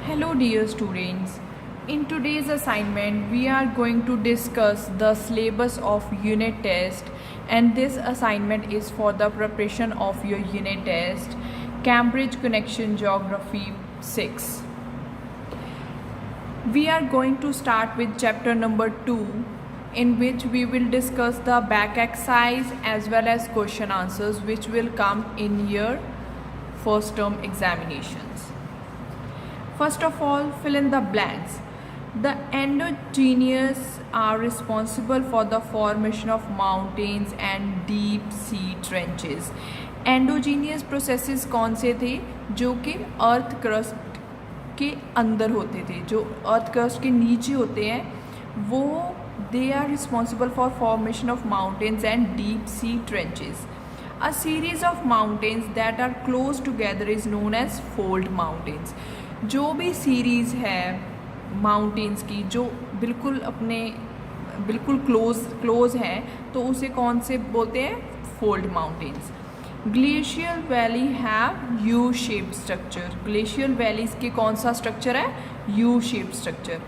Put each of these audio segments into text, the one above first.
Hello dear students. In today's assignment we are going to discuss the syllabus of unit test, and this assignment is for the preparation of your unit test Cambridge Connection Geography 6. We are going to start with chapter number 2, in which we will discuss the back exercise as well as question answers which will come in your first term examinations. First of all, fill in the blanks. The endogenous are responsible for the formation of mountains and deep sea trenches. Endogenous processes कौन से थे जो कि earth crust के अंदर होते थे, जो अर्थ क्रस्ट के नीचे होते हैं, वो they are responsible for formation of mountains and deep sea trenches. A series of mountains that are close together is known as fold mountains. जो भी सीरीज़ है माउंटेन्स की जो बिल्कुल क्लोज है तो उसे कौन से बोलते हैं? Fold mountains. Glacial valley have U shaped structure. Glacial valleys के कौन सा स्ट्रक्चर है? U shaped structure.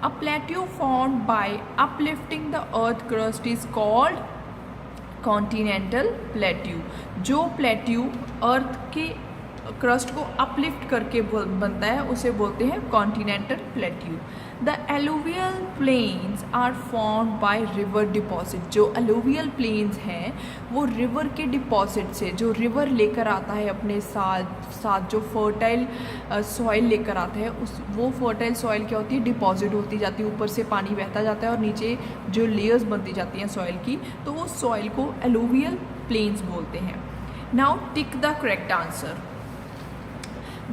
A plateau formed by uplifting the earth crust is called continental plateau. जो प्लेट्यू अर्थ के क्रस्ट को अपलिफ्ट करके बनता है उसे बोलते हैं continental plateau. The alluvial plains are formed by river deposit. जो एलुवियल प्लेन्स हैं वो रिवर के डिपॉजिट से, जो रिवर लेकर आता है अपने साथ जो फर्टाइल सॉइल लेकर आता है, वो फर्टाइल सॉइल क्या होती है? डिपॉजिट होती जाती है, ऊपर से पानी बहता जाता है और नीचे जो लेयर्स बनती जाती हैं सॉइल की, तो वो सॉइल को एलुवियल प्लेन्स बोलते हैं. Now tick the correct answer.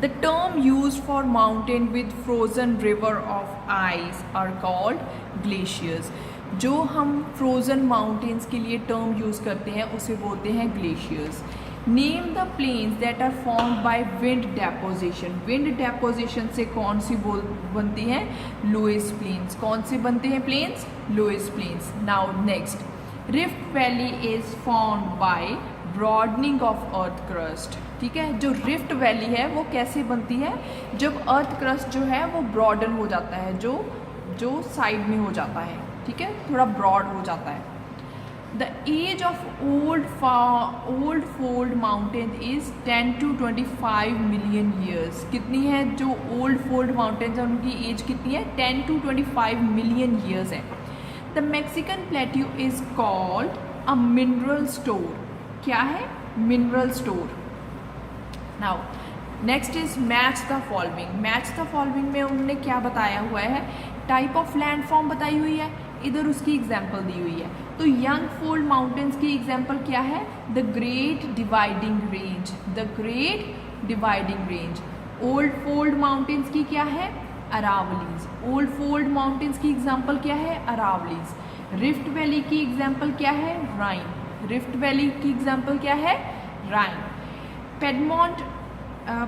The term used for mountain with frozen river of ice are called glaciers. जो हम frozen mountains के लिए term use करते हैं उसे बोलते हैं glaciers. Name the plains that are formed by wind deposition. Wind deposition से कौन सी बनती हैं? Lewis plains. कौन से बनते हैं plains? Lewis plains. Now next, Rift Valley is formed by broadening of earth crust. ठीक है, जो रिफ्ट वैली है वो कैसे बनती है? जब अर्थ क्रस्ट जो है वो ब्रॉडन हो जाता है, जो साइड में हो जाता है, ठीक है, थोड़ा ब्रॉड हो जाता है. The age of old fold mountain is 10 to 25 million years. कितनी है जो ओल्ड फोल्ड माउंटेन्स हैं उनकी एज कितनी है? 10 to 25 मिलियन ईयर्स है. The Mexican plateau is called a mineral store. क्या है? Mineral store. Now next is match the following. Match the following में उन्होंने क्या बताया हुआ है? टाइप ऑफ लैंडफॉर्म बताई हुई है, इधर उसकी एग्जाम्पल दी हुई है. तो यंग फोल्ड माउंटेन्स की एग्जाम्पल क्या है? The great dividing range. The great dividing range. Old fold mountains की क्या है? अरावलीज. ओल्ड फोल्ड माउंटेन्स की एग्जाम्पल क्या है? अरावलीज. रिफ्ट वैली की एग्जाम्पल क्या है? राइन. रिफ्ट वैली की एग्जाम्पल क्या है? राइन. पेडमोंट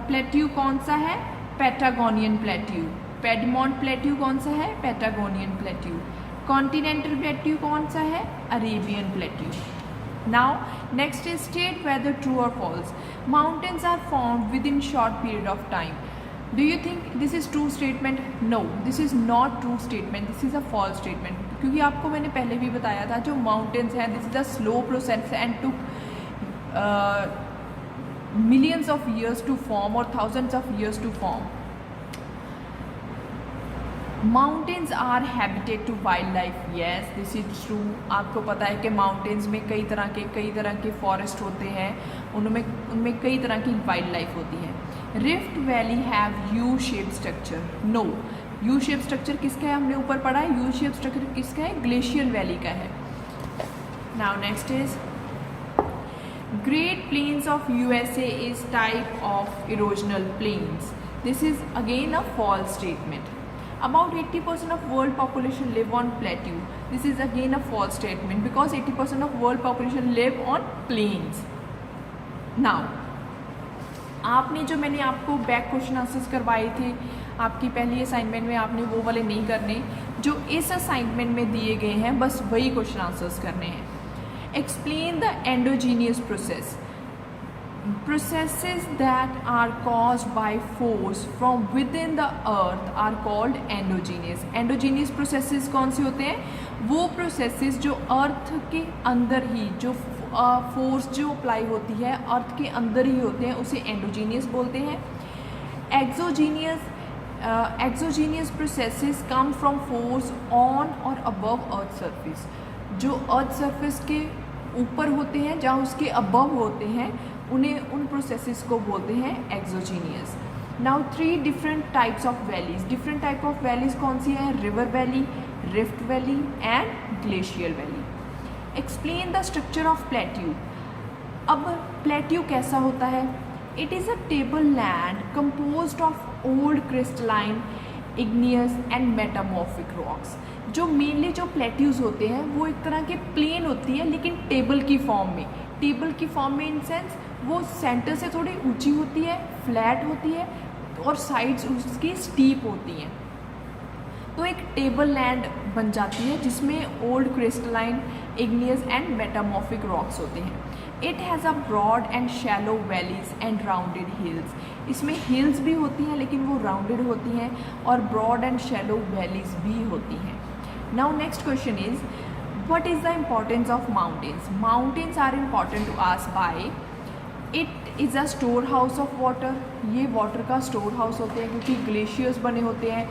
प्लेट्यू कौन सा है? Patagonian plateau. पेडमोंट प्लेट्यू कौन सा है? Patagonian plateau. कॉन्टिनेंटल प्लेट्यू कौन सा है? Arabian plateau. Now next is state whether true और false. Mountains are formed with in short period of time. Do you think this is true statement? No, this is not true statement. This is a false statement. क्योंकि आपको मैंने पहले भी बताया था जो mountains हैं this is a slow process and took millions of years to form or thousands of years to form. Mountains are habitat to wildlife. Yes, this is true. आपको पता है कि mountains में कई तरह के forest होते हैं, उनमें कई तरह की wildlife होती है. Rift valley have U shape structure. No, U shape structure किसका है? हमने ऊपर पढ़ा है. यू शेप स्ट्रक्चर किसका है? ग्लेशियल वैली का है. Now next is great plains of USA is type of erosional plains. This is again a false statement. About 80% of world population live on plateau. This is again a false statement because 80% of world population live on plains. Now आपने जो मैंने आपको back question answers करवाए थे आपकी पहली assignment में, आपने वो वाले नहीं करने. जो इस असाइनमेंट में दिए गए हैं बस वही क्वेश्चन आंसर्स करने हैं. Explain the endogenous process. processes that are caused by force from within the earth are called endogenous. endogenous processes कौन से होते हैं? वो processes जो अर्थ के अंदर ही, जो फोर्स जो अप्लाई होती है अर्थ के अंदर ही होते हैं, उसे एंडोजीनियस बोलते हैं. Exogenous processes come from force on और अबव अर्थ सरफेस. जो अर्थ सरफेस के ऊपर होते हैं, जहाँ उसके अबव होते हैं, उन्हें उन प्रोसेसेस को बोलते हैं exogenous. Now 3 different types of valleys. Different type of valleys कौन सी हैं? River valley, rift valley and glacial valley. Explain the structure of plateau. अब प्लेट्यू कैसा होता है? It is a table land composed of old crystalline, igneous and metamorphic rocks. जो mainly जो plateaus होते हैं वो एक तरह के प्लेन होती है, लेकिन टेबल की फॉर्म में. टेबल की फॉर्म में इन सेंस वो सेंटर से थोड़ी ऊंची होती है, फ्लैट होती है और साइड्स उसकी स्टीप होती हैं. तो एक टेबल लैंड बन जाती है जिसमें old crystalline, igneous and metamorphic rocks होते हैं. It has a broad and shallow valleys and rounded hills. इसमें हिल्स भी होती हैं लेकिन वो राउंडेड होती हैं, और ब्रॉड एंड शैलो वैलीज भी होती हैं. Now next question is, what is the importance of mountains? Mountains are important to us by it is a store house of water. ये वाटर का स्टोर हाउस होते हैं क्योंकि ग्लेशियर्स बने होते हैं.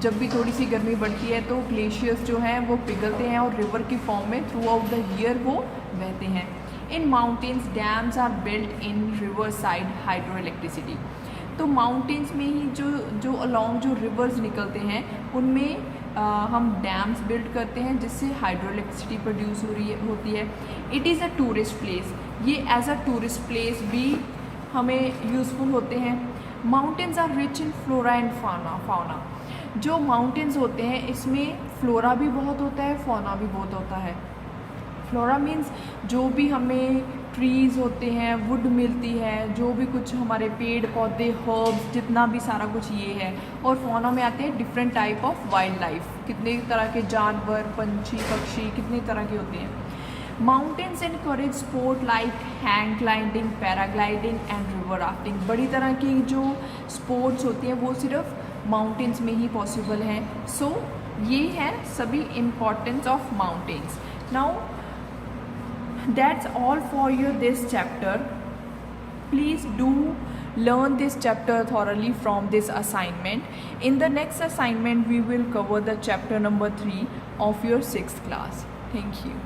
जब भी थोड़ी सी गर्मी बढ़ती है तो ग्लेशियर्स जो हैं वो पिघलते हैं और रिवर की फॉर्म में थ्रू आउट द ईयर वो बहते हैं. In mountains dams are built in river side hydro electricity. तो माउंटेन्स में ही जो अलॉन्ग जो रिवर्स निकलते हैं उनमें हम डैम्स बिल्ड करते हैं जिससे हाइड्रो इलेक्ट्रिसिटी प्रोड्यूस होती है. It is a tourist place. ये एज अ टूरिस्ट प्लेस भी हमें यूज़फुल होते हैं. Mountains are rich in flora and fauna. जो माउंटेन्स होते हैं इसमें फ्लोरा भी बहुत होता है, फौना भी बहुत होता है. फ्लोरा मीन्स जो भी हमें ट्रीज़ होते हैं, वुड मिलती है, जो भी कुछ हमारे पेड़ पौधे, हर्ब्स, जितना भी सारा कुछ ये है. और फौना में आते हैं different type of wild life. कितने तरह के जानवर, पंछी, पक्षी, कितने तरह के होते हैं. Mountains encourage sport like hang gliding, paragliding and river rafting. बड़ी तरह की जो स्पोर्ट्स होती हैं वो सिर्फ माउंटेन्स में ही पॉसिबल हैं. सो ये है सभी importance of mountains. Now that's all for this chapter. Please do learn this chapter thoroughly from this assignment. In the next assignment we will cover the chapter number 3 of your 6th class. Thank you.